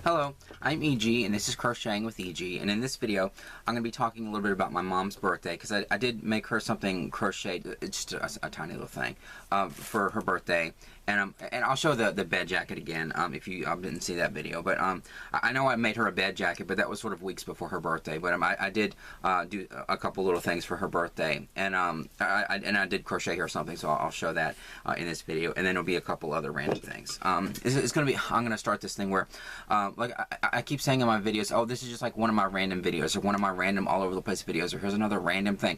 Hello, I'm EG and this is Crocheting with EG, and in this video I'm going to be talking a little bit about my mom's birthday because I did make her something crocheted, it's just a tiny little thing for her birthday, and I'll show the bed jacket again if you didn't see that video, but I know I made her a bed jacket, but that was sort of weeks before her birthday, but I did do a couple little things for her birthday, and I did crochet her something, so I'll show that in this video, and then there'll be a couple other random things. It's going to be, I'm going to start this thing where like I keep saying in my videos, oh, this is just like one of my random videos, or one of my random all over the place videos, or here's another random thing.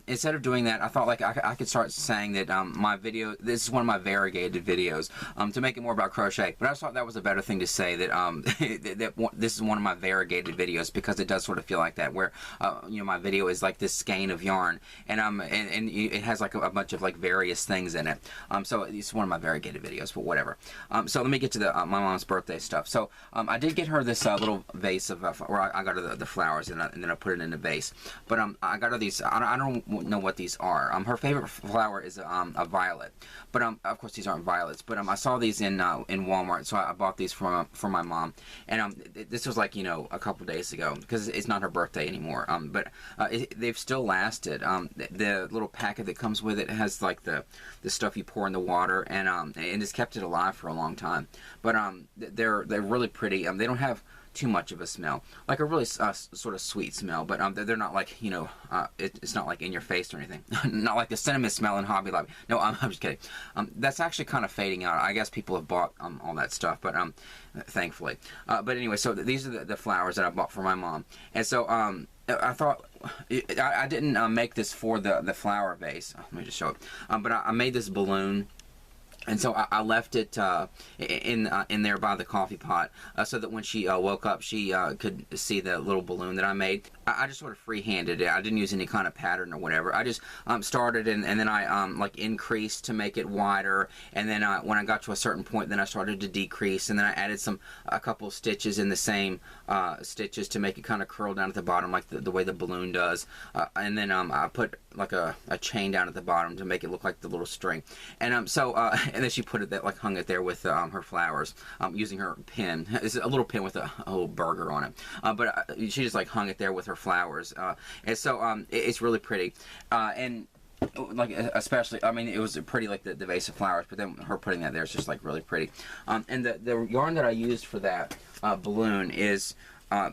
Instead of doing that, I thought like I could start saying that my video, this is one of my variegated videos, to make it more about crochet. But I just thought that was a better thing to say, that this is one of my variegated videos, because it does sort of feel like that, where you know, my video is like this skein of yarn, and it has like a bunch of like various things in it. So it's one of my variegated videos, but whatever. So let me get to the my mom's birthday stuff. So I did get her this little vase of, or I got her the flowers, and then I put it in a vase. But I got her these, I don't know what these are. Her favorite flower is a violet. But of course these aren't violets. But I saw these in Walmart, so I bought these for my mom. And this was like, you know, a couple days ago, because it's not her birthday anymore. But they've still lasted. The little packet that comes with it has like the stuff you pour in the water, and it's kept it alive for a long time. But they're really pretty. They don't have too much of a smell, like a really sort of sweet smell, but they're not like, you know, it's not like in your face or anything. Not like the cinnamon smell in Hobby Lobby. No, I'm just kidding. That's actually kind of fading out. I guess people have bought all that stuff, but thankfully. But anyway, so these are the flowers that I bought for my mom, and so I thought, I didn't make this for the flower vase. Let me just show it. But I made this balloon. And so I left it in there by the coffee pot, so that when she woke up, she could see the little balloon that I made. I just sort of free-handed it. I didn't use any kind of pattern or whatever. I just started, and then I like increased to make it wider, and then when I got to a certain point, then I started to decrease, and then I added a couple stitches in the same stitches to make it kind of curl down at the bottom, like the way the balloon does, and then I put like a chain down at the bottom to make it look like the little string, and so and then she put it, like hung it there with her flowers, using her pin. It's a little pin with a little burger on it, but she just like hung it there with her flowers, and so it's really pretty, and like especially, I mean, it was pretty, like the vase of flowers, but then her putting that there is just like really pretty. And the yarn that I used for that balloon is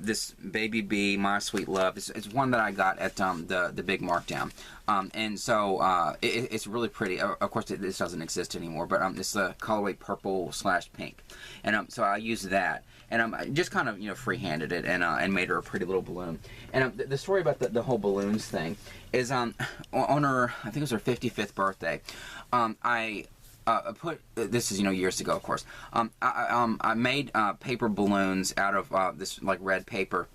this Baby Bee My Sweet Love. It's one that I got at the big markdown, and so it's really pretty. Of course this doesn't exist anymore, but it's the colorway purple / pink, and so I used that, and just kind of, you know, free-handed it, and made her a pretty little balloon. And the story about the whole balloons thing is, on her, I think it was her 55th birthday, I put, this is, you know, years ago, of course, I made paper balloons out of this like red paper,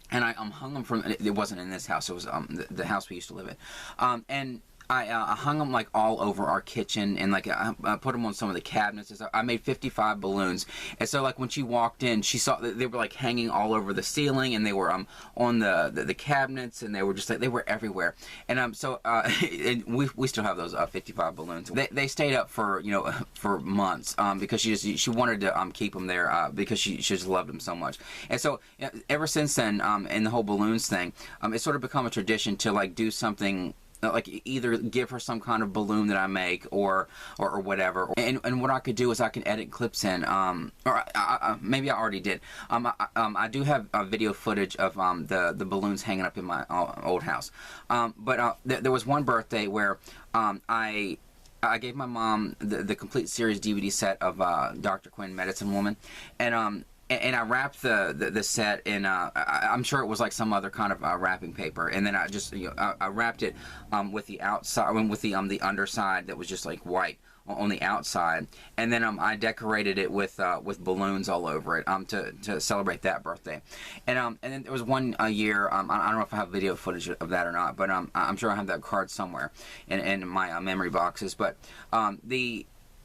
and I hung them from, it wasn't in this house, it was the house we used to live in, and I hung them like all over our kitchen, and like I put them on some of the cabinets. I made 55 balloons, and so like when she walked in, she saw that they were like hanging all over the ceiling, and they were on the cabinets, and they were just like, they were everywhere. And so and we still have those 55 balloons. They stayed up for, you know, for months, because she wanted to keep them there, because she just loved them so much. And so ever since then, in the whole balloons thing, it's sort of become a tradition to like do something, like either give her some kind of balloon that I make, or whatever. And what I could do is I can edit clips in, or maybe I already did. I do have video footage of the balloons hanging up in my old house. But there was one birthday where I gave my mom the complete series DVD set of Dr. Quinn Medicine Woman, and I wrapped the set in, I'm sure it was like some other kind of wrapping paper, and then I just, you know, I wrapped it with the outside, with the underside that was just like white on the outside, and then I decorated it with balloons all over it, to celebrate that birthday. And then there was one year, I don't know if I have video footage of that or not, but I'm sure I have that card somewhere in my memory boxes. But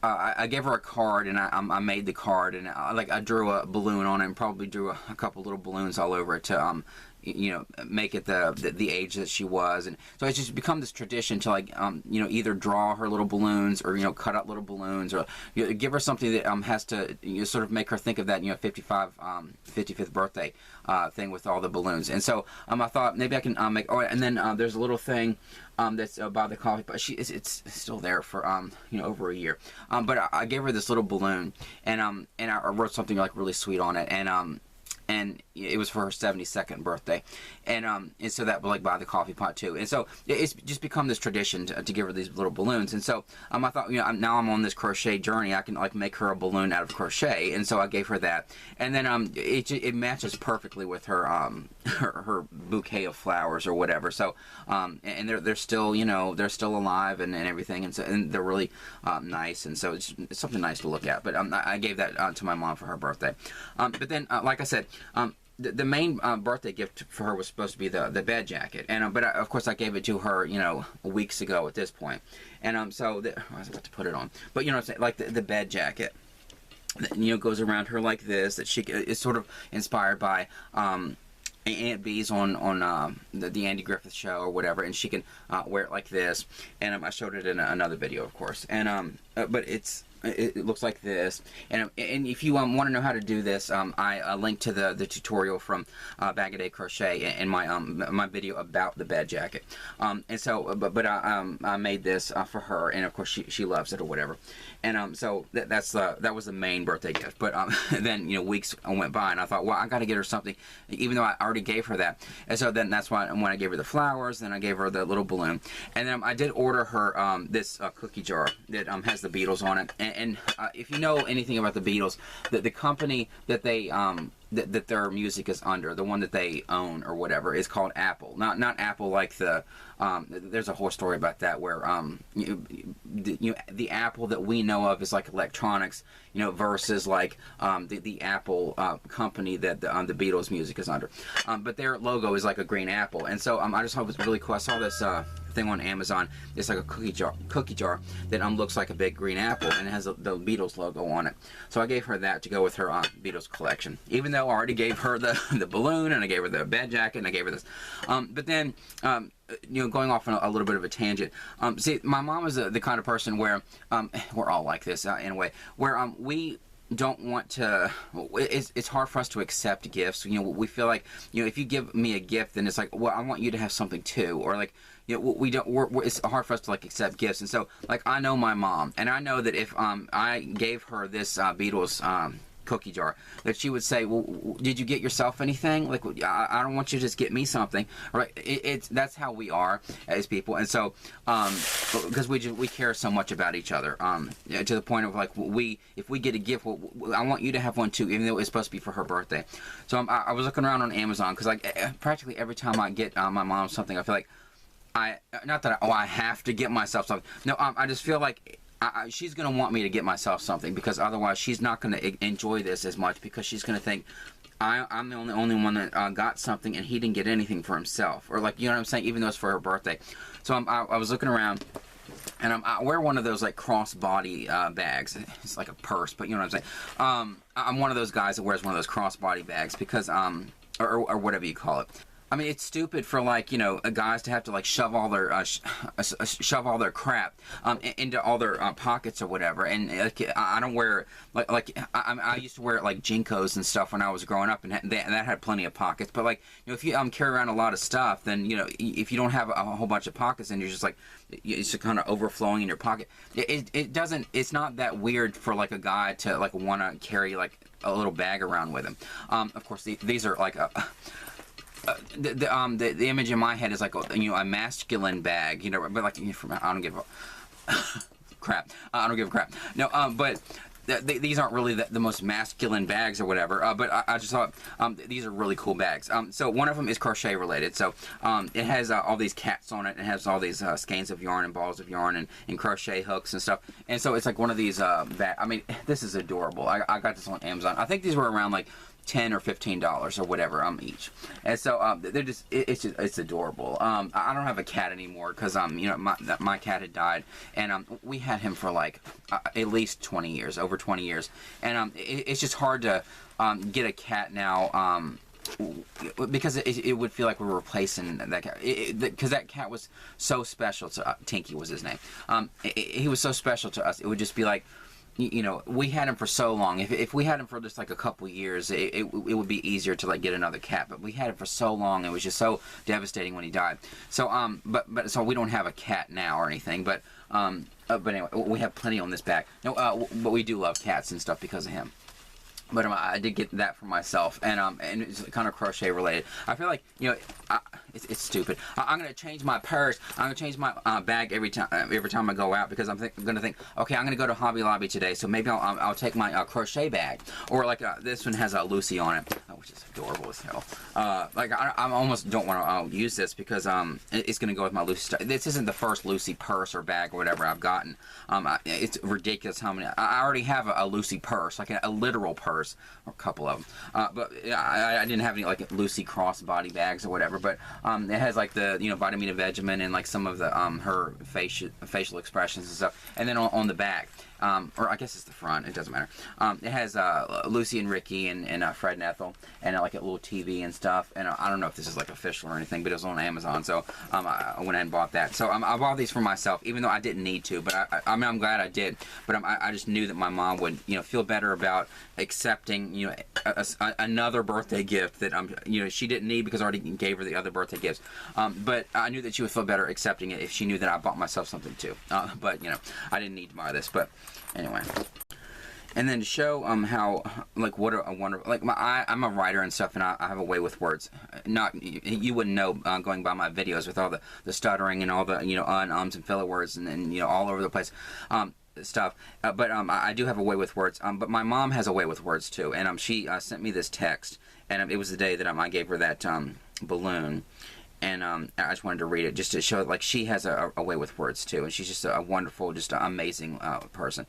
I gave her a card, and I made the card, and I drew a balloon on it, and probably drew a couple little balloons all over it to you know, make it the age that she was. And so it's just become this tradition to, like, you know, either draw her little balloons or, you know, cut out little balloons, or, you know, give her something that has to, you know, sort of make her think of that, you know, 55th birthday thing with all the balloons. And so I thought maybe I can make. Oh, and then there's a little thing that's by the coffee, but it's still there for you know, over a year. But I gave her this little balloon, and I wrote something like really sweet on it, and it was for her 72nd birthday, and so that was like by the coffee pot too. And so it's just become this tradition to give her these little balloons. And so I thought, you know, now I'm on this crochet journey, I can like make her a balloon out of crochet. And so I gave her that, and then it matches perfectly with her her bouquet of flowers or whatever. So and they're still, you know, they're still alive and everything, and so they're really nice, and so it's something nice to look at. But I gave that to my mom for her birthday. But then like I said, the main birthday gift for her was supposed to be the bed jacket, and but of course I gave it to her, you know, weeks ago at this point. And so I was about to put it on, but you know what I'm saying, like the bed jacket that, you know, goes around her like this, that she is sort of inspired by Aunt Bee's on the Andy Griffith Show or whatever, and she can wear it like this. And I showed it in another video, of course. And but it looks like this. And if you want to know how to do this, I linked to the tutorial from Bag A Day Crochet in my my video about the bed jacket. And so, but I made this for her, and of course she loves it or whatever. And so that was the main birthday gift. But then, you know, weeks went by, and I thought, well, I got to get her something, even though I already gave her that. And so then that's why when I gave her the flowers, then I gave her the little balloon, and then I did order her this cookie jar that has the Beatles on it. And if you know anything about the Beatles, the company that they that their music is under, the one that they own or whatever, is called Apple. Not Apple like the there's a whole story about that where the Apple that we know of is like electronics, you know, versus like the Apple company that the Beatles music is under. But their logo is like a green apple, and so I just thought it was really cool. I saw this thing on Amazon. It's like a cookie jar that looks like a big green apple, and it has the Beatles logo on it. So I gave her that to go with her Beatles collection, even though I already gave her the balloon, and I gave her the bed jacket, and I gave her this. But then you know, going off on a little bit of a tangent. See, my mom is the kind of person where we're all like this in a way, where we don't want to, it's hard for us to accept gifts. You know, we feel like, you know, if you give me a gift, then it's like, well, I want you to have something too, or like, you know, it's hard for us to like accept gifts. And so, like, I know my mom, and I know that if I gave her this Beatles cookie jar, that she would say, well, did you get yourself anything? Like, I don't want you to just get me something. Right? That's how we are as people. And so because we care so much about each other, to the point of like, if we get a gift, I want you to have one too, even though it's supposed to be for her birthday. So I was looking around on Amazon, because like practically every time I get my mom something, I feel like not that I have to get myself something. No, I just feel like she's going to want me to get myself something, because otherwise she's not going to enjoy this as much, because she's going to think I'm the only one that got something and he didn't get anything for himself, or like, you know what I'm saying, even though it's for her birthday. So I was looking around, and I wear one of those like crossbody bags. It's like a purse, but you know what I'm saying. I'm one of those guys that wears one of those crossbody bags, because or whatever you call it. I mean, it's stupid for, like, you know, guys to have to like shove all their crap into all their pockets or whatever. And I don't wear like I used to wear like Jncos and stuff when I was growing up, and that had plenty of pockets. But like, you know, if you carry around a lot of stuff, then, you know, if you don't have a whole bunch of pockets, and you're just like, it's just kind of overflowing in your pocket. It's not that weird for like a guy to like want to carry like a little bag around with him. Of course, these are like the image in my head is like, you know, a masculine bag, you know, but like, I don't give a crap. I don't give a crap. No, but these aren't really the most masculine bags or whatever. But I just thought these are really cool bags. So one of them is crochet related. So it has all these cats on it. It has all these skeins of yarn and balls of yarn and crochet hooks and stuff. And so it's like one of these bags. I mean, this is adorable. I got this on Amazon. I think these were around like $10 or $15 or whatever each, and so they're just it's adorable. I don't have a cat anymore, because you know, my cat had died, and we had him for like at least 20 years, over 20 years, and it's just hard to get a cat now because it would feel like we were replacing that cat, because that cat was so special to Tinky was his name. He was so special to us. It would just be like, you know, we had him for so long. If we had him for just like a couple years, it would be easier to like get another cat. But we had him for so long, it was just so devastating when he died. So but so we don't have a cat now or anything. But anyway, we have plenty on this back. No, but we do love cats and stuff because of him. But I did get that for myself, and it's kind of crochet related. I feel like, you know, it's stupid. I'm gonna change my purse. I'm gonna change my bag every time I go out, because I'm gonna think, okay, I'm gonna go to Hobby Lobby today, so maybe I'll take my crochet bag, or like this one has a Lucy on it, which is adorable as hell. Like I almost don't want to use this because it's gonna go with my Lucy stuff. This isn't the first Lucy purse or bag or whatever I've gotten. It's ridiculous how many. I already have a Lucy purse, like a literal purse. Or a couple of them, but I didn't have any like Lucy crossbody bags or whatever. But it has like the, you know, Vitamin Vegemin and like some of the her facial expressions and stuff. And then on the back, or I guess it's the front, it doesn't matter. It has Lucy and Ricky and Fred and Ethel, and like a little TV and stuff. And I don't know if this is like official or anything, but it was on Amazon, so I went ahead and bought that. So I bought these for myself, even though I didn't need to. But I mean, I'm glad I did. But I just knew that my mom would, you know, feel better about accepting, you know, another birthday gift that you know, she didn't need because I already gave her the other birthday gifts. But I knew that she would feel better accepting it if she knew that I bought myself something too. But you know, I didn't need to buy this. But anyway. And then to show how, like, what a wonderful, like, I'm a writer and stuff, and I have a way with words. Not, you wouldn't know going by my videos with all the stuttering and all the, you know, ums and filler words and you know, all over the place stuff. But I do have a way with words. But my mom has a way with words too. And she sent me this text, and it was the day that I gave her that balloon. And I just wanted to read it just to show, like, she has a way with words too, and she's just a wonderful, just an amazing person.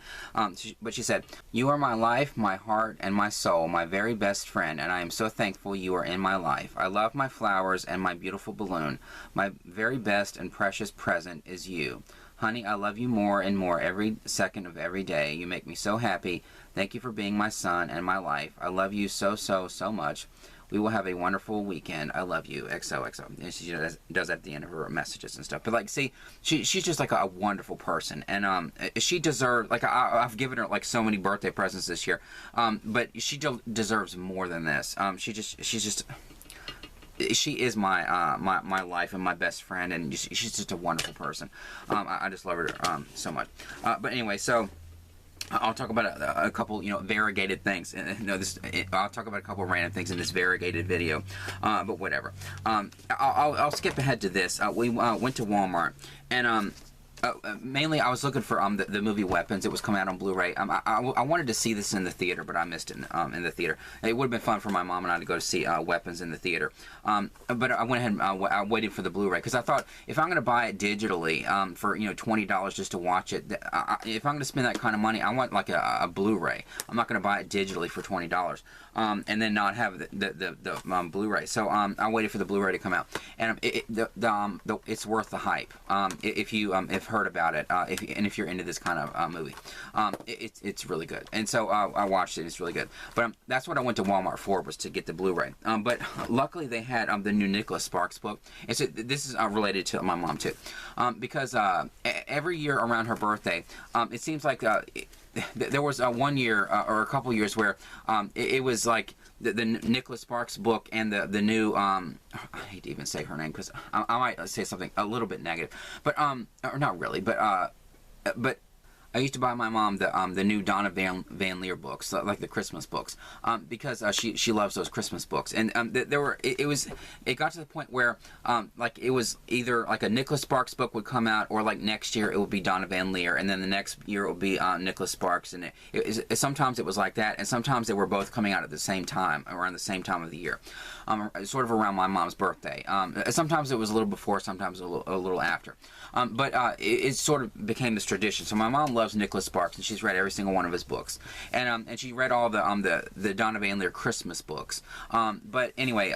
But she said, "You are my life, my heart, and my soul, my very best friend, and I am so thankful you are in my life. I love my flowers and my beautiful balloon. My very best and precious present is you. Honey, I love you more and more every second of every day. You make me so happy. Thank you for being my sun and my life. I love you so, so, so much. We will have a wonderful weekend. I love you. XOXO." And she does that at the end of her messages and stuff. But like, see, she's just like a wonderful person, and she deserves, like, I've given her like so many birthday presents this year, but she deserves more than this. She is my life and my best friend, and she's just a wonderful person. I just love her so much. But anyway, so I'll talk about a couple, you know, variegated things. No, I'll talk about a couple random things in this variegated video, but whatever. I'll skip ahead to this. We went to Walmart, and mainly I was looking for the movie Weapons. It was coming out on Blu-ray. I wanted to see this in the theater, but I missed it in the theater. It would have been fun for my mom and I to go to see Weapons in the theater. But I went ahead and I waited for the Blu-ray, because I thought, if I'm going to buy it digitally for, you know, $20 just to watch it, if I'm going to spend that kind of money, I want like a Blu-ray. I'm not going to buy it digitally for $20 and then not have the Blu-ray. So I waited for the Blu-ray to come out, and it's worth the hype. If you have heard about it, if you're into this kind of movie, it's really good. And so I watched it. It's really good. But that's what I went to Walmart for, was to get the Blu-ray. But luckily they had the new Nicholas Sparks book. And so this is related to my mom too, because every year around her birthday, it seems like there was one year or a couple years where it was like the Nicholas Sparks book and the new I hate to even say her name, because I might say something a little bit negative, but or not really, but I used to buy my mom the new Donna Van Liere books, like the Christmas books, because she loves those Christmas books. And it got to the point where like, it was either like a Nicholas Sparks book would come out, or like next year it would be Donna Van Liere, and then the next year it would be Nicholas Sparks. And sometimes it was like that, and sometimes they were both coming out at the same time, around the same time of the year, sort of around my mom's birthday. Sometimes it was a little before, sometimes a little after. But it sort of became this tradition. So my mom loves Nicholas Sparks, and she's read every single one of his books, and she read all the Donna Van Liere Christmas books. But anyway,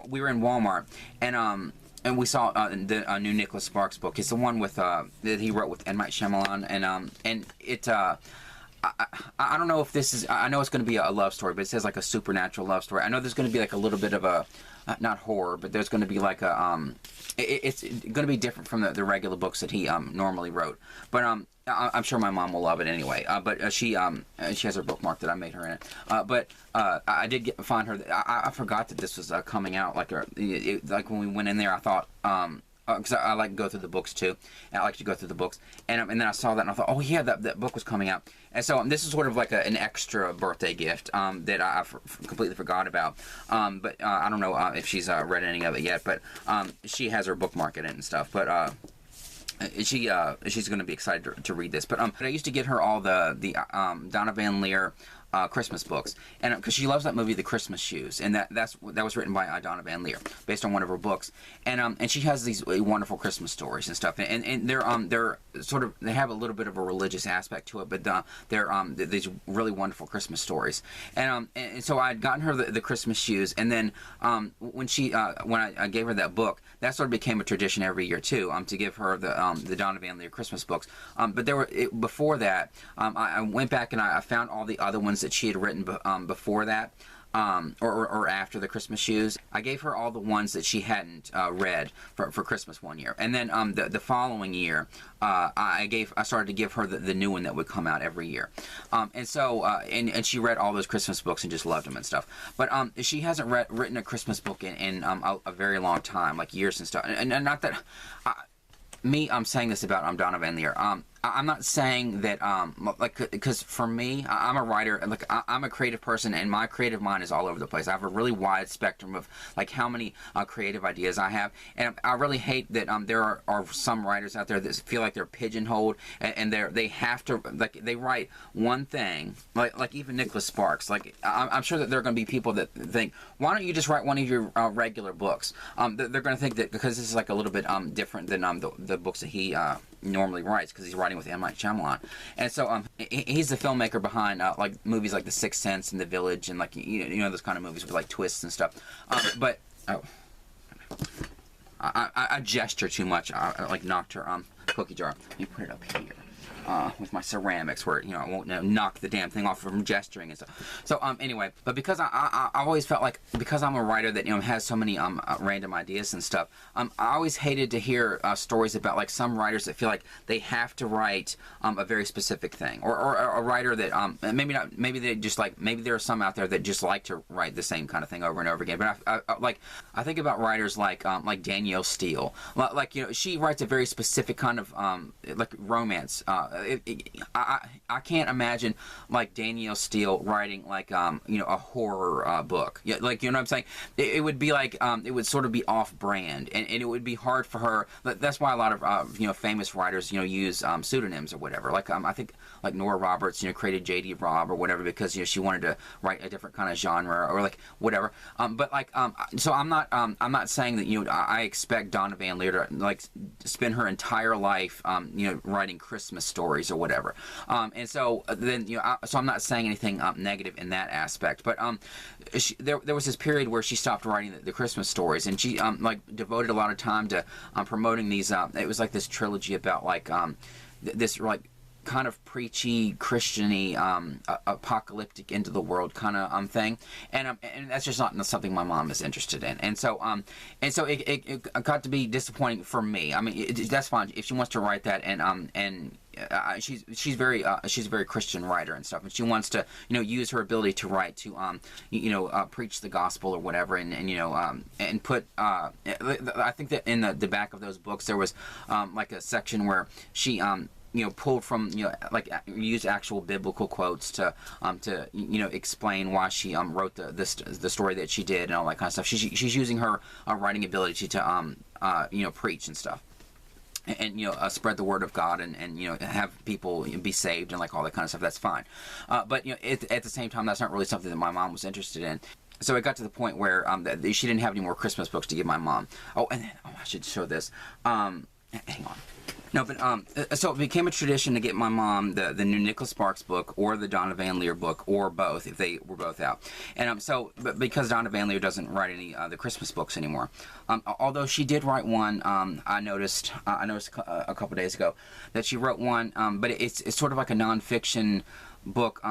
we were in Walmart, and we saw the new Nicholas Sparks book. It's the one with that he wrote with M. Night Shyamalan, and it. I don't know if this is, I know it's going to be a love story, but it says like a supernatural love story. I know there's going to be like a little bit of a, not horror, but there's going to be like a, it's going to be different from the regular books that he normally wrote. But I'm sure my mom will love it anyway. But she has her bookmark that I made her in it. But I did find her, I forgot that this was coming out. Like, like when we went in there, I thought, because I like to go through the books too. And I like to go through the books, and then I saw that and I thought, oh yeah, that book was coming out. And so this is sort of like an extra birthday gift that I completely forgot about. But I don't know if she's read any of it yet. But she has her bookmark in it and stuff. But she's going to be excited to read this. But I used to get her all the Donna Van Liere Christmas books, and because she loves that movie, The Christmas Shoes, and that was written by Donna Van Liere, based on one of her books, and she has these wonderful Christmas stories and stuff, and they're sort of, they have a little bit of a religious aspect to it, but they're these really wonderful Christmas stories, and so I had gotten her the Christmas Shoes, and then when I gave her that book, that sort of became a tradition every year too, to give her the Donna Van Liere Christmas books, but before that, I went back and I found all the other ones that she had written before that, or after the Christmas Shoes. I gave her all the ones that she hadn't read for Christmas one year, and then the following year I started to give her the new one that would come out every year, and so and she read all those Christmas books and just loved them and stuff. But she hasn't written a Christmas book in a very long time, like years and stuff. And not that I'm saying this about Donna Van Liere. I'm not saying that, like, because for me, I'm a writer, like, I'm a creative person, and my creative mind is all over the place. I have a really wide spectrum of, like, how many creative ideas I have, and I really hate that there are some writers out there that feel like they're pigeonholed, and they have to, like, they write one thing, like even Nicholas Sparks, like, I'm sure that there are going to be people that think, why don't you just write one of your regular books? They're going to think that because this is, like, a little bit different than the books that he normally writes, because he's writing with M. Night Shyamalan, and so he's the filmmaker behind like movies like The Sixth Sense and The Village, and like you know those kind of movies with like twists and stuff. But I gesture too much. I like knocked her cookie jar. Let me put it up here. With my ceramics, where I won't knock the damn thing off from gesturing and stuff. So anyway, but because I always felt like, because I'm a writer that has so many random ideas and stuff, I always hated to hear stories about like some writers that feel like they have to write a very specific thing, or a writer that maybe not, maybe they just like, maybe there are some out there that just like to write the same kind of thing over and over again. But I think about writers like Danielle Steele, like she writes a very specific kind of like romance. I can't imagine like Danielle Steele writing like a horror book. Yeah, like what I'm saying. It would be like it would sort of be off-brand, and it would be hard for her. That's why a lot of famous writers use pseudonyms or whatever. Like I think like Nora Roberts created J.D. Robb or whatever because she wanted to write a different kind of genre or like whatever. But like so I'm not saying that I expect Donna Van Liere to like spend her entire life writing Christmas stories or whatever, and so then so I'm not saying anything negative in that aspect, but there was this period where she stopped writing the Christmas stories, and she like devoted a lot of time to promoting these. It was like this trilogy about like this like kind of preachy, Christian-y, apocalyptic, into the world kind of thing, and that's just not something my mom is interested in, and so it got to be disappointing for me. I mean, that's fine if she wants to write that, and she's a very Christian writer and stuff, and she wants to use her ability to write to preach the gospel or whatever, and put I think that in the back of those books there was like a section where she pulled from like used actual biblical quotes to explain why she wrote the story that she did and all that kind of stuff. She's using her writing ability to preach and stuff, and spread the word of God, and have people be saved and like all that kind of stuff. That's fine, but at the same time, that's not really something that my mom was interested in. So it got to the point where she didn't have any more Christmas books to give my mom. Oh, and then, I should show this. Hang on. No, but so it became a tradition to get my mom the new Nicholas Sparks book or the Donna Van Liere book, or both if they were both out. And but because Donna Van Liere doesn't write any the Christmas books anymore, although she did write one, I noticed a couple days ago that she wrote one, but it's sort of like a nonfiction book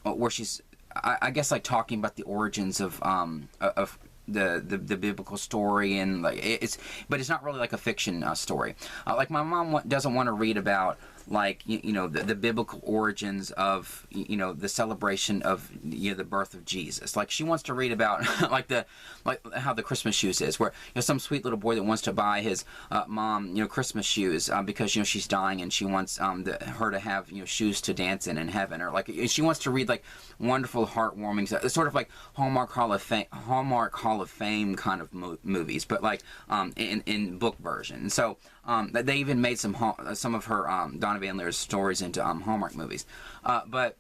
where she's, I guess, like talking about the origins of the biblical story, and like but it's not really like a fiction story. Like my mom doesn't want to read about like the biblical origins of the celebration of the birth of Jesus. Like she wants to read about like how the Christmas shoes is, where some sweet little boy that wants to buy his mom Christmas shoes because she's dying and she wants her to have shoes to dance in heaven, or like she wants to read like wonderful heartwarming sort of like Hallmark Hall of Fame kind of movies, but like in book version. And so they even made some of her Donna Van Liere's stories into Hallmark movies, but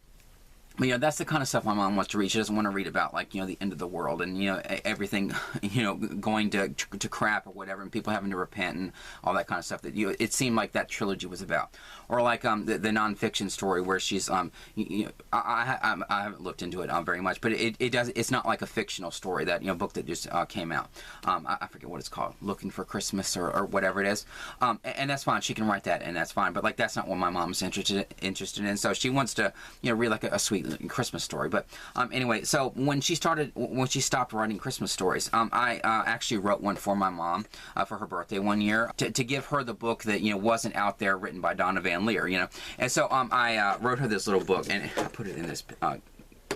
that's the kind of stuff my mom wants to read. She doesn't want to read about like the end of the world and everything going to crap or whatever, and people having to repent and all that kind of stuff that it seemed like that trilogy was about. Or like the nonfiction story where she's I haven't looked into it very much, but it's not like a fictional story, that book that just came out. I forget what it's called, Looking for Christmas or whatever it is, and that's fine. She can write that and that's fine, but like that's not what my mom's interested in. So she wants to read like a sweet Christmas story. But anyway, so when she stopped writing Christmas stories, I actually wrote one for my mom for her birthday one year to give her the book that wasn't out there, written by Donna Van Liere, and so I wrote her this little book, and I put it in this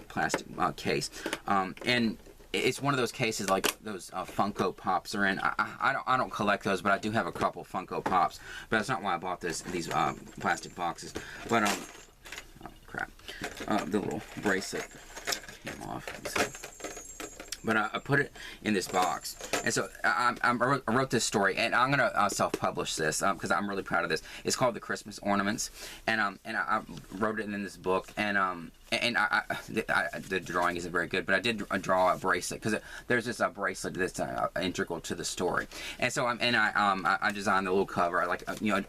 plastic case, and it's one of those cases like those Funko Pops are in. I don't collect those, but I do have a couple Funko Pops, but that's not why I bought these plastic boxes. But oh crap, the little bracelet came off. But I put it in this box, and so I wrote this story, and I'm gonna self-publish this because I'm really proud of this. It's called The Christmas Ornaments, and I wrote it in this book, and the drawing isn't very good, but I did draw a bracelet because there's this bracelet that's integral to the story, and so I designed the little cover. I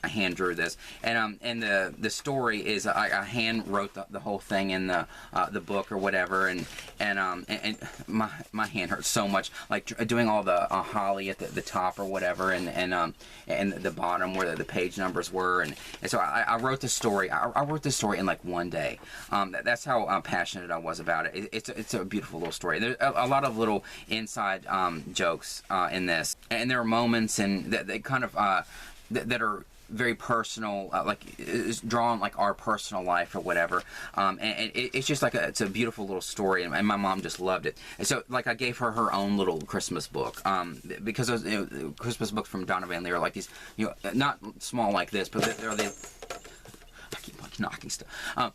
I hand drew this, and the story is I hand wrote the whole thing in the book or whatever, and my hand hurts so much, like doing all the holly at the top or whatever, and the bottom where the page numbers were, and so I wrote the story. I wrote this story in like one day. That's how passionate I was about it. It's a beautiful little story. There's a lot of little inside jokes in this, and there are moments and that kind of that are very personal, like it's drawn like our personal life or whatever, and it's just like it's a beautiful little story, and my mom just loved it. And so like I gave her own little Christmas book, because those Christmas books from Donna Van Liere are like these, not small like this, but they're I keep like knocking stuff.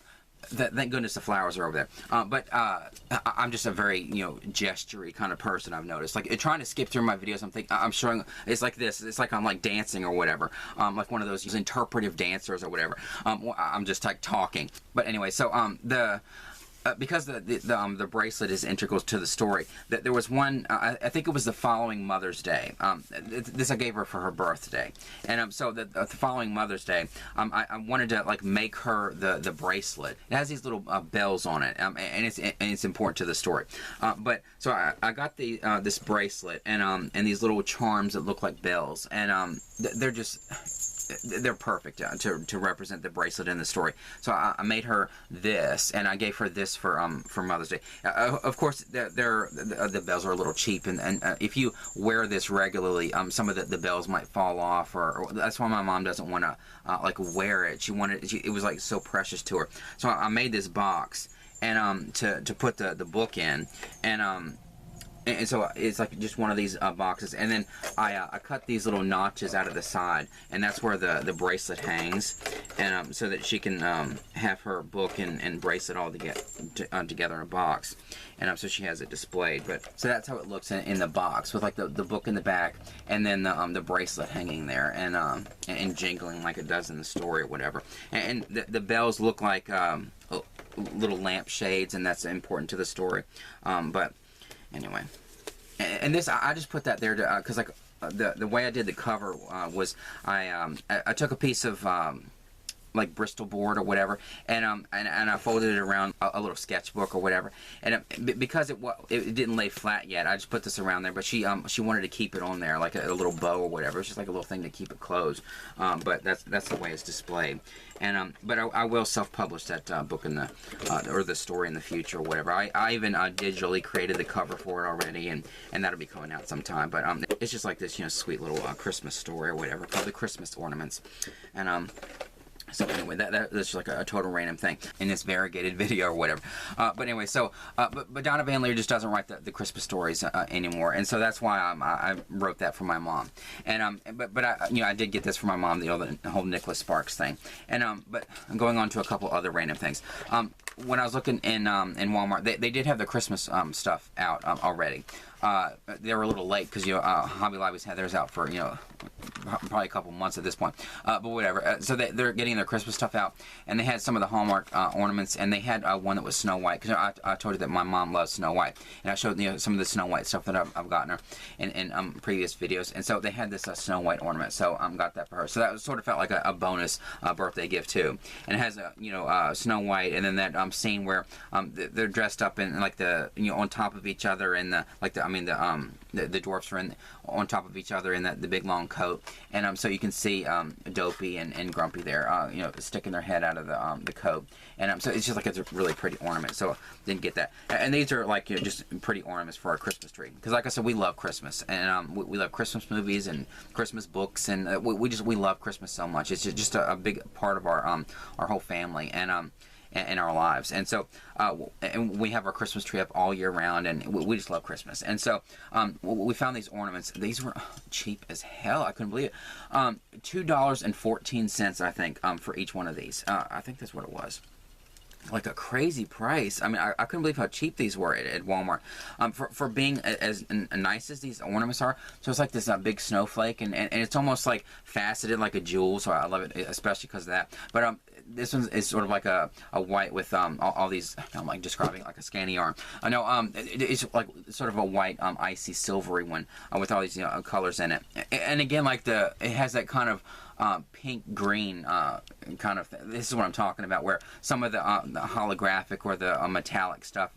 Thank goodness the flowers are over there. But I'm just a very gestury kind of person. I've noticed, like trying to skip through my videos, I'm showing it's like this. It's like I'm like dancing or whatever. Like one of those interpretive dancers or whatever. I'm just like talking. But anyway, so because the bracelet is integral to the story, that there was one, I think it was the following Mother's Day. This I gave her for her birthday, and so the following Mother's Day, I wanted to like make her the bracelet. It has these little bells on it, and it's important to the story. But so I got this bracelet and these little charms that look like bells, and they're perfect to represent the bracelet in the story. So I made her this, and I gave her this for Mother's Day. Of course, the bells are a little cheap, and if you wear this regularly, some of the bells might fall off, or that's why my mom doesn't want to like wear it. It was like so precious to her. So I made this box, and to put the book in, and so it's like just one of these boxes, and then I cut these little notches out of the side, and that's where the bracelet hangs, and so that she can have her book and bracelet all together in a box, and so she has it displayed. But so that's how it looks in the box, with like the book in the back, and then the bracelet hanging there, and jingling like it does in the story or whatever, and the bells look like little lamp shades, and that's important to the story. But anyway, and this I just put that there to because like the way I did the cover was I took a piece of like Bristol board or whatever, and I folded it around a little sketchbook or whatever, and because it didn't lay flat yet, I just put this around there. But she wanted to keep it on there like a little bow or whatever. It's just like a little thing to keep it closed. But that's the way it's displayed. And but I will self-publish that book in the or the story in the future or whatever. I even digitally created the cover for it already, and that'll be coming out sometime. But it's just like this, you know, sweet little Christmas story or whatever called the Christmas Ornaments, and so anyway, that's just like a total random thing in this variegated video or whatever. But anyway, so but Donna Van Liere just doesn't write the Christmas stories anymore, and so that's why I wrote that for my mom. And but I did get this for my mom, the whole Nicholas Sparks thing. And but going on to a couple other random things. When I was looking in Walmart, they did have the Christmas stuff out already. They were a little late because Hobby Lobby's had theirs out for probably a couple months at this point, but whatever. So they're getting their Christmas stuff out, and they had some of the Hallmark ornaments, and they had one that was Snow White, because I told you that my mom loves Snow White, and I showed some of the Snow White stuff that I've gotten her in previous videos, and so they had this Snow White ornament, so got that for her. So that sort of felt like a bonus birthday gift too, and it has Snow White, and then that scene where they're dressed up in like on top of each other, and the dwarfs are on top of each other in the big long coat, and so you can see Dopey and Grumpy there, sticking their head out of the coat, and so it's just like it's a really pretty ornament. So didn't get that, and these are like just pretty ornaments for our Christmas tree, because like I said, we love Christmas, and we love Christmas movies and Christmas books, and we love Christmas so much. It's just a big part of our whole family, and in our lives. And so and we have our Christmas tree up all year round, and we just love Christmas. And so we found these ornaments. These were cheap as hell. I couldn't believe it. $2.14, I think, for each one of these. I think that's what it was. Like a crazy price. I mean, I couldn't believe how cheap these were at Walmart. For being as nice as these ornaments are. So it's like this big snowflake, and it's almost like faceted like a jewel, so I love it, especially because of that. But this one is sort of like a white with all these, I'm like describing it like a scanty arm. I know it's like sort of a white icy silvery one with all these colors in it. And again, like it has that kind of pink green kind of this is what I'm talking about, where some of the holographic or the metallic stuff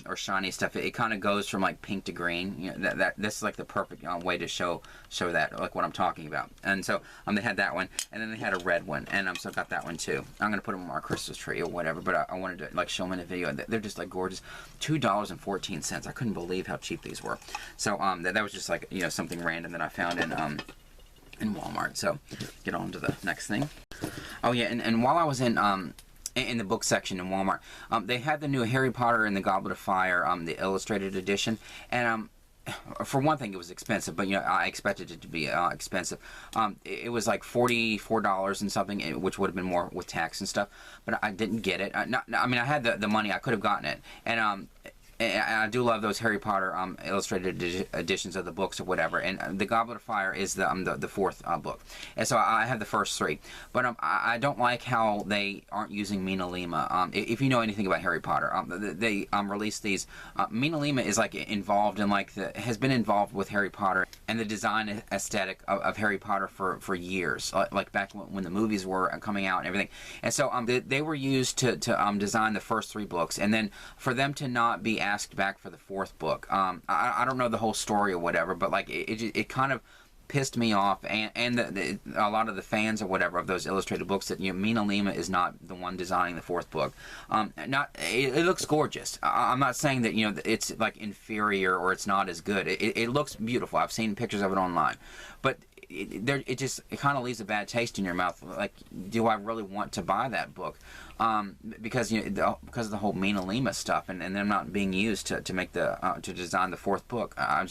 or shiny stuff, it kind of goes from like pink to green. This is like the perfect way to show that, like what I'm talking about. And so they had that one, and then they had a red one, and so I got that one too. I'm gonna put them on our Christmas tree or whatever, but I wanted to like show them in a video. They're just like gorgeous. $2.14. I couldn't believe how cheap these were. So that was just like something random that I found in Walmart. So get on to the next thing. Oh yeah, and while I was in the book section in Walmart, they had the new Harry Potter and the Goblet of Fire, the illustrated edition, and for one thing, it was expensive, but I expected it to be expensive. It was like $44 and something, which would have been more with tax and stuff, but I didn't get it. I mean, I had the money, I could have gotten it, and I do love those Harry Potter illustrated editions of the books or whatever, and the Goblet of Fire is the fourth book, and so I have the first three. But I don't like how they aren't using Minalima. If you know anything about Harry Potter, they released these. Minalima is like involved in has been involved with Harry Potter and the design aesthetic of Harry Potter for years, like back when the movies were coming out and everything. And so they were used to design the first three books, and then for them to not be asked back for the fourth book. I don't know the whole story or whatever, but like it kind of pissed me off, and a lot of the fans or whatever of those illustrated books that Minalima is not the one designing the fourth book. It looks gorgeous. I'm not saying that it's like inferior or it's not as good. It looks beautiful. I've seen pictures of it online, but it kind of leaves a bad taste in your mouth. Like, do I really want to buy that book? Because because of the whole Minalima stuff, and them not being used to make to design the fourth book. I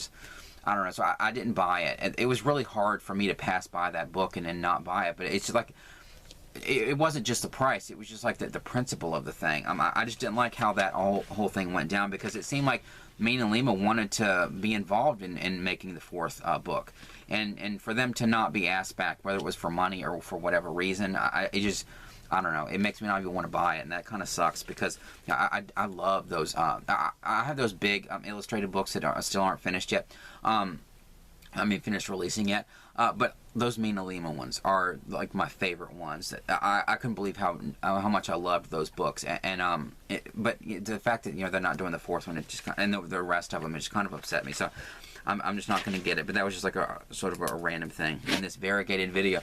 don't know. So I didn't buy it. It was really hard for me to pass by that book and then not buy it. But it's like it wasn't just the price. It was just like the principle of the thing. I just didn't like how that whole thing went down, because it seemed like Minalima wanted to be involved in making the fourth book, and for them to not be asked back, whether it was for money or for whatever reason, I don't know. It makes me not even want to buy it, and that kind of sucks, because I love those. I have those big illustrated books that still aren't finished yet. finished releasing yet. But those Minalima ones are like my favorite ones. I couldn't believe how much I loved those books. But the fact that they're not doing the fourth one, it just and the rest of them, it just kind of upset me. So I'm just not going to get it. But that was just like a sort of a random thing in this variegated video.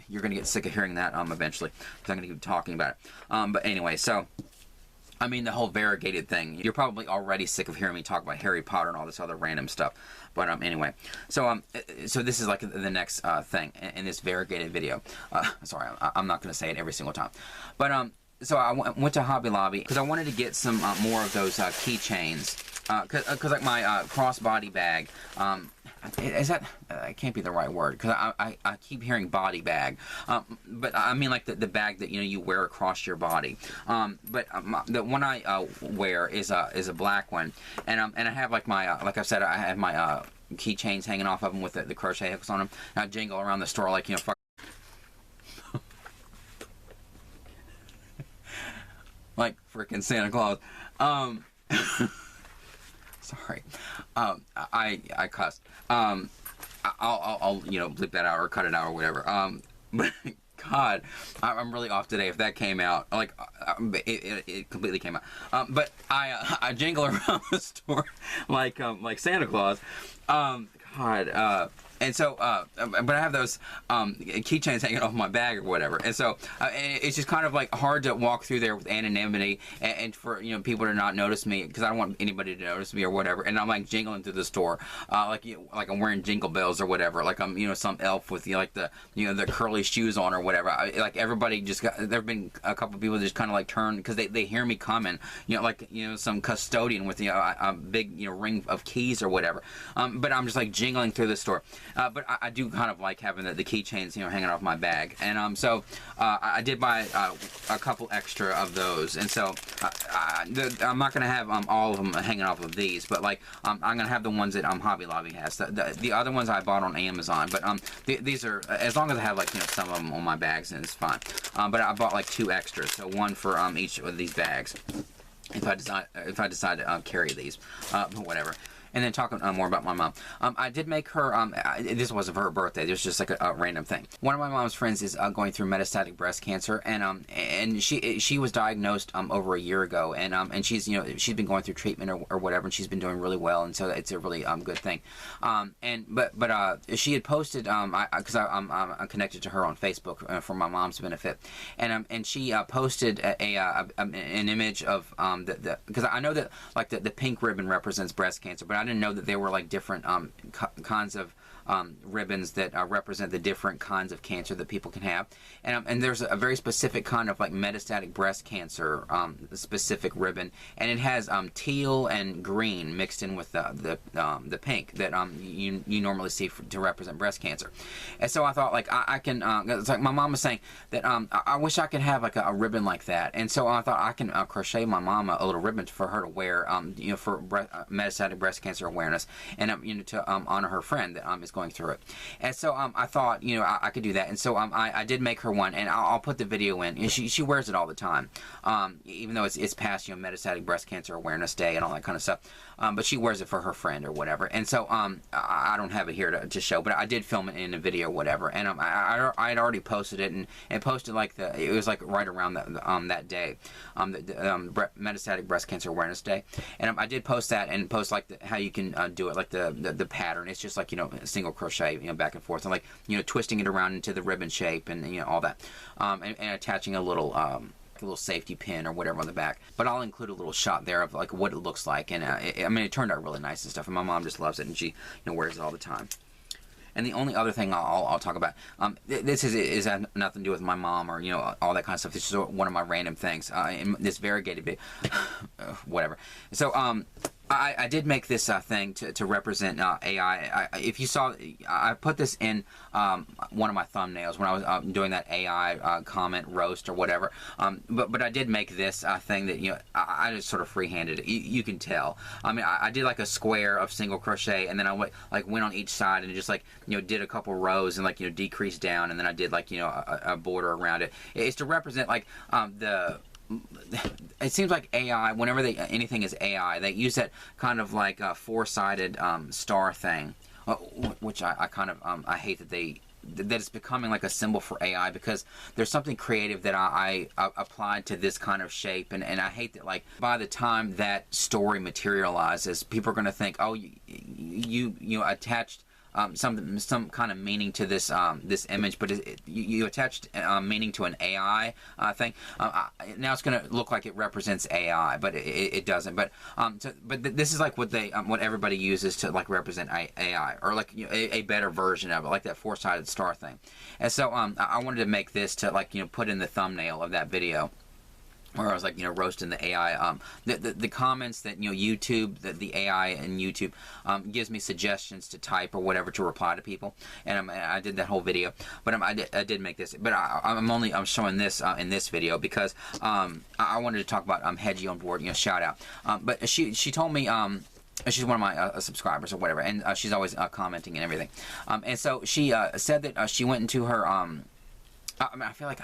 You're going to get sick of hearing that eventually, because I'm going to keep talking about it. But anyway, so. The whole variegated thing. You're probably already sick of hearing me talk about Harry Potter and all this other random stuff. But anyway, so this is like the next thing in this variegated video. Sorry, I'm not going to say it every single time. But so I went to Hobby Lobby because I wanted to get some more of those keychains. Because like my crossbody bag, is that, it can't be the right word, because I keep hearing body bag, but I mean like the bag that you wear across your body. But the one I wear is a black one, and I have like my like I said, I have my keychains hanging off of them with the crochet hooks on them. And I jingle around the store like fuck. Like freaking Santa Claus. Sorry, I cussed. I'll bleep that out or cut it out or whatever. But God, I'm really off today. If that came out, like it completely came out. But I jingle around the store like Santa Claus. God. And so, but I have those keychains hanging off my bag or whatever, and so it's just kind of like hard to walk through there with anonymity and for people to not notice me, because I don't want anybody to notice me or whatever. And I'm like jingling through the store, like I'm wearing jingle bells or whatever, like I'm some elf with the curly shoes on or whatever. Like everybody just there've been a couple people just kind of like turn because they hear me coming, some custodian with a big ring of keys or whatever. But I'm just like jingling through the store. But I do kind of like having the keychains, hanging off my bag. And so I did buy a couple extra of those. And so I'm not going to have all of them hanging off of these, but like I'm going to have the ones that Hobby Lobby has. The other ones I bought on Amazon, but these are, as long as I have like some of them on my bags, and it's fine. But I bought like 2 extras, so one for each of these bags, if I decide to carry these, but whatever. And then talking more about my mom. I did make her, this wasn't for her birthday, this was just like a random thing. One of my mom's friends is going through metastatic breast cancer, and she was diagnosed over a year ago, and she's she's been going through treatment or whatever, and she's been doing really well, and so it's a really good thing. But she had posted, because I'm connected to her on Facebook for my mom's benefit, and she posted an image of because I know that like the pink ribbon represents breast cancer, but I didn't know that there were like different kinds of ribbons that represent the different kinds of cancer that people can have, and there's a very specific kind of like metastatic breast cancer specific ribbon, and it has teal and green mixed in with the pink that you normally see to represent breast cancer. And so I thought like I can it's like my mom was saying that I wish I could have like a ribbon like that, and so I thought I can crochet my mom a little ribbon for her to wear for metastatic breast cancer awareness, and to honor her friend that is going through it. And so I thought I could do that, and so I did make her one, and I'll put the video in. And she wears it all the time, even though it's past metastatic breast cancer awareness day and all that kind of stuff. But she wears it for her friend or whatever, and so I don't have it here to show, but I did film it in a video or whatever, and I had already posted it, and posted like it was like right around that day, metastatic breast cancer awareness day, and I did post that, and post like how you can do it, like the pattern. It's just like single crochet back and forth, and like twisting it around into the ribbon shape, and all that, and attaching a little safety pin or whatever on the back. But I'll include a little shot there of like what it looks like, and it turned out really nice and stuff, and my mom just loves it, and she wears it all the time. And the only other thing I'll talk about, this is nothing to do with my mom or all that kind of stuff. This is one of my random things in this variegated video, whatever. So I did make this thing to represent AI. If you saw, I put this in one of my thumbnails when I was doing that AI comment roast or whatever. But I did make this thing that I just sort of freehanded it. You can tell. I did like a square of single crochet, and then I went on each side and just like did a couple rows and like decreased down, and then I did like a border around it. It's to represent like it seems like AI, whenever anything is AI, they use that kind of like a four-sided star thing which I kind of I hate that it's becoming like a symbol for AI, because there's something creative that I applied to this kind of shape, and I hate that, like, by the time that story materializes, people are going to think, oh, you attached some kind of meaning to this this image, but you attached meaning to an AI thing. Now it's going to look like it represents AI, but it doesn't. But this is like what everybody uses to like represent AI, or like, you know, a better version of it, like that four-sided star thing. And so I wanted to make this to, like, you know, put in the thumbnail of that video, where I was, like, you know, roasting the AI. The comments that, you know, YouTube, the AI in YouTube gives me suggestions to type or whatever to reply to people, and I did that whole video. But I did make this, but I'm showing this in this video because I wanted to talk about Hedgie on board, you know, shout out. But she told me she's one of my subscribers or whatever, and she's always commenting and everything. And so she said that she went into her I mean, I feel like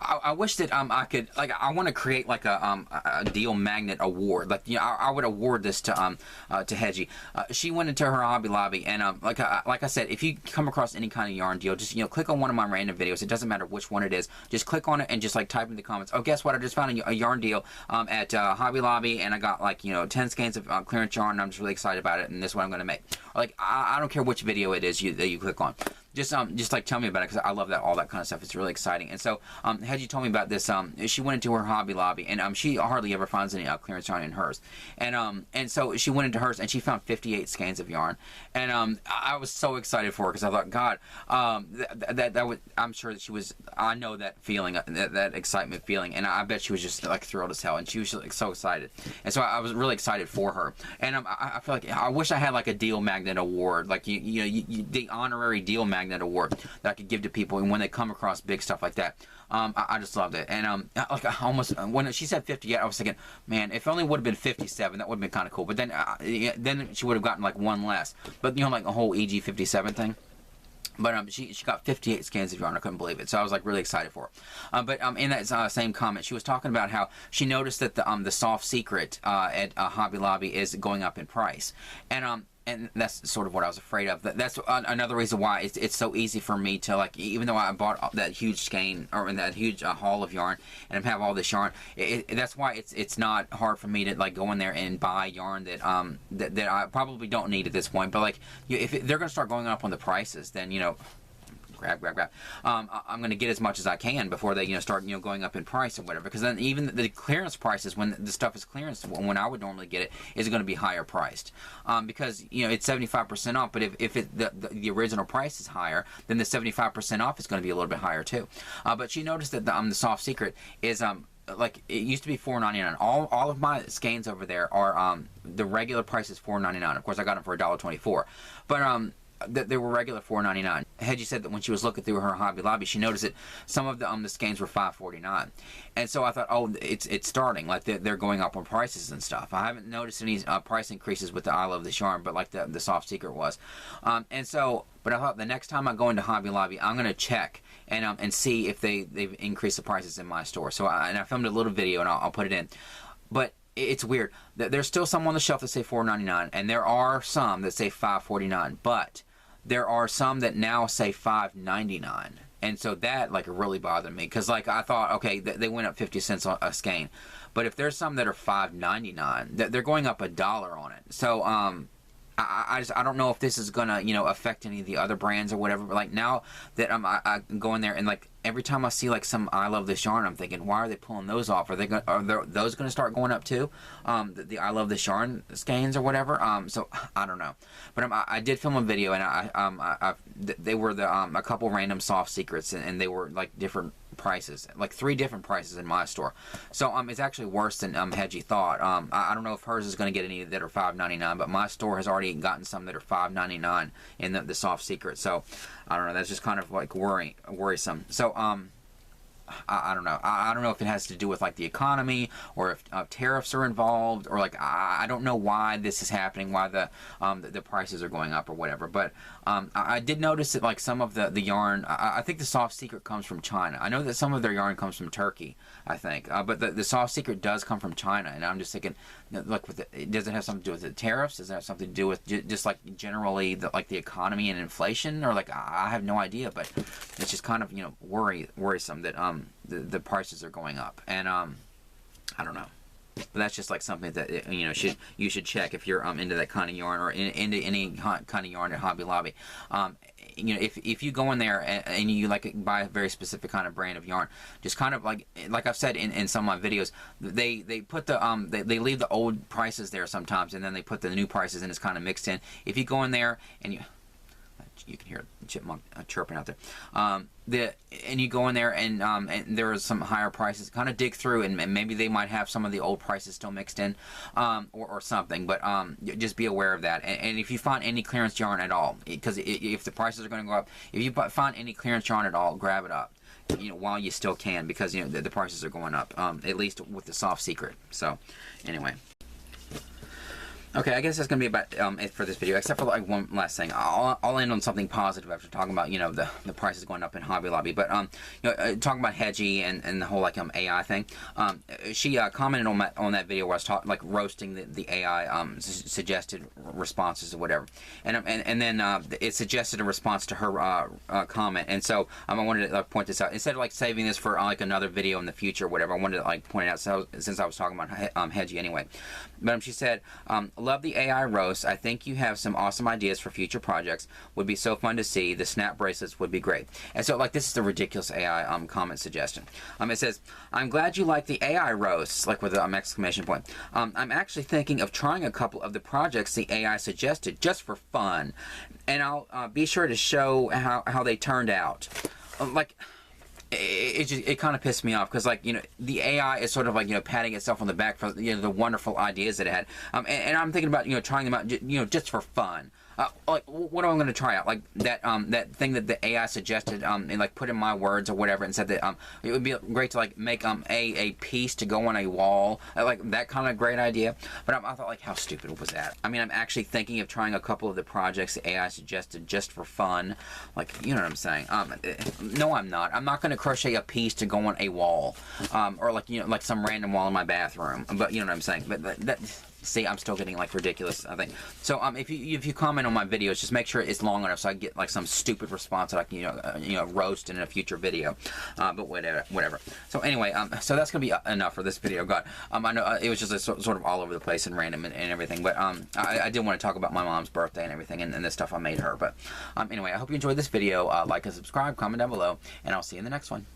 I wish that I could, like, I want to create like a deal magnet award. Like, you know, I would award this to Hedgie. She went into her Hobby Lobby, and like I said, if you come across any kind of yarn deal, just, you know, click on one of my random videos. It doesn't matter which one it is. Just click on it and just like type in the comments, oh, guess what? I just found a yarn deal at Hobby Lobby, and I got, like, you know, 10 skeins of clearance yarn, and I'm just really excited about it, and this is what I'm going to make. Or, like, I don't care which video it is that you click on. Just like tell me about it, because I love that, all that kind of stuff. It's really exciting. And so Hedgie told me about this. She went into her Hobby Lobby, and she hardly ever finds any clearance yarn in hers. And so she went into hers, and she found 58 skeins of yarn. And I was so excited for her, because I thought, God, that would, I'm sure that she was, I know that feeling, that excitement feeling, and I bet she was just like thrilled as hell, and she was like so excited. And so I was really excited for her. And I feel like I wish I had like a deal magnet award, like the honorary deal magnet award that I could give to people, and when they come across big stuff like that, I just loved it. And like, I almost, when she said 58, I was thinking, man, if it only would have been 57, that would have been kind of cool. But then she would have gotten like one less. But, you know, like a whole EG 57 thing. But she got 58 skeins of yarn. I couldn't believe it. So I was like really excited for her. But in that same comment, she was talking about how she noticed that the soft secret at Hobby Lobby is going up in price, and that's sort of what I was afraid of. That's another reason why it's so easy for me to, like, even though I bought that huge skein, or that huge haul of yarn, and I have all this yarn, that's why it's not hard for me to, like, go in there and buy yarn that that I probably don't need at this point. But, like, if they're going to start going up on the prices, then, you know, grab. I'm going to get as much as I can before they, you know, start, you know, going up in price or whatever. Because then even the clearance prices, when the stuff is clearance, when I would normally get it, is going to be higher priced. Because, you know, it's 75% off. But if the original price is higher, then the 75% off is going to be a little bit higher too. But she noticed that the soft secret is like, it used to be $4.99. All of my skeins over there are the regular price is $4.99. Of course, I got them for $1.24. But they were regular $4.99. Hedgie said that when she was looking through her Hobby Lobby, she noticed that some of the skeins were $5.49, and so I thought, oh, it's starting, like they're going up on prices and stuff. I haven't noticed any price increases with the I Love This Yarn, but like the Soft Secret was, and so. But I thought the next time I go into Hobby Lobby, I'm gonna check and see if they've increased the prices in my store. So I filmed a little video, and I'll put it in, but. It's weird. There's still some on the shelf that say $4.99, and there are some that say $5.49, but there are some that now say $5.99, and so that, like, really bothered me, because, like, I thought, okay, they went up 50 cents on a skein, but if there's some that are $5.99, they're going up $1 on it. So I don't know if this is gonna, you know, affect any of the other brands or whatever, but, like, now that I go in there, and, like, every time I see, like, some I Love This Yarn, I'm thinking, why are they pulling those off? Are those going to start going up too? The I Love This Yarn skeins or whatever. So I don't know. But I did film a video, and they were a couple random soft secrets, and they were like different prices, like 3 different prices in my store. So it's actually worse than Hedgie thought. I don't know if hers is going to get any that are $5.99, but my store has already gotten some that are $5.99 in the soft secret. So I don't know. That's just kind of like worrisome. So I don't know. I don't know if it has to do with, like, the economy, or if tariffs are involved, or, like, I don't know why this is happening, why the prices are going up or whatever. But I did notice that, like, some of the yarn, I think the Soft Secret comes from China. I know that some of their yarn comes from Turkey, I think, but the Soft Secret does come from China, and I'm just thinking like does it have something to do with the tariffs? Does it have something to do with just like generally the economy and inflation? Or like, I have no idea, but it's just kind of, you know, worrisome that the prices are going up. And I don't know. But that's just like something that, you know, you should check if you're into that kind of yarn, or into any kind of yarn at Hobby Lobby. You know, if you go in there and you like buy a very specific kind of brand of yarn, just kind of like I've said in some of my videos, they put the they leave the old prices there sometimes, and then they put the new prices, and it's kind of mixed in. If you go in there and you can hear a chipmunk chirping out there. And you go in there and there are some higher prices. Kind of dig through, and maybe they might have some of the old prices still mixed in, or something. But just be aware of that. And if you find any clearance yarn at all, because if the prices are going to go up, if you find any clearance yarn at all, grab it up. You know, while you still can, because you know the prices are going up. At least with the soft secret. So, anyway. Okay, I guess that's going to be about it for this video, except for like one last thing. I'll end on something positive after talking about, you know, the prices going up in Hobby Lobby. But, you know, talking about Hedgie and the whole, like, AI thing, she commented on that video where I was like, roasting the AI suggested responses or whatever. And then it suggested a response to her comment. And so I wanted to point this out. Instead of, like, saving this for, like, another video in the future or whatever, I wanted to, like, point it out since I was talking about Hedgie anyway. But she said, love the AI roast. I think you have some awesome ideas for future projects. Would be so fun to see. The snap bracelets would be great. And so, like, this is the ridiculous AI comment suggestion. It says, I'm glad you like the AI roast, like with an exclamation point. I'm actually thinking of trying a couple of the projects the AI suggested just for fun. And I'll be sure to show how they turned out. Like... It kind of pissed me off, because, like, you know, the AI is sort of like, you know, patting itself on the back for, you know, the wonderful ideas that it had, and I'm thinking about, you know, trying them out, you know, just for fun. Like, what am I going to try out? Like that thing that the AI suggested, and like put in my words or whatever, and said that it would be great to like make a piece to go on a wall, like that kind of great idea. But I thought, like, how stupid was that? I mean, I'm actually thinking of trying a couple of the projects the AI suggested just for fun. Like, you know what I'm saying? No, I'm not. I'm not going to crochet a piece to go on a wall, or like, you know, like some random wall in my bathroom. But you know what I'm saying? But that. See, I'm still getting like ridiculous, I think. So if you comment on my videos, just make sure it's long enough so I get like some stupid response that I can you know roast in a future video. But whatever. So anyway, so that's gonna be enough for this video. God, I know it was just sort of all over the place and random and everything. But I did want to talk about my mom's birthday and everything and the stuff I made her. But anyway, I hope you enjoyed this video. Like and subscribe, comment down below, and I'll see you in the next one.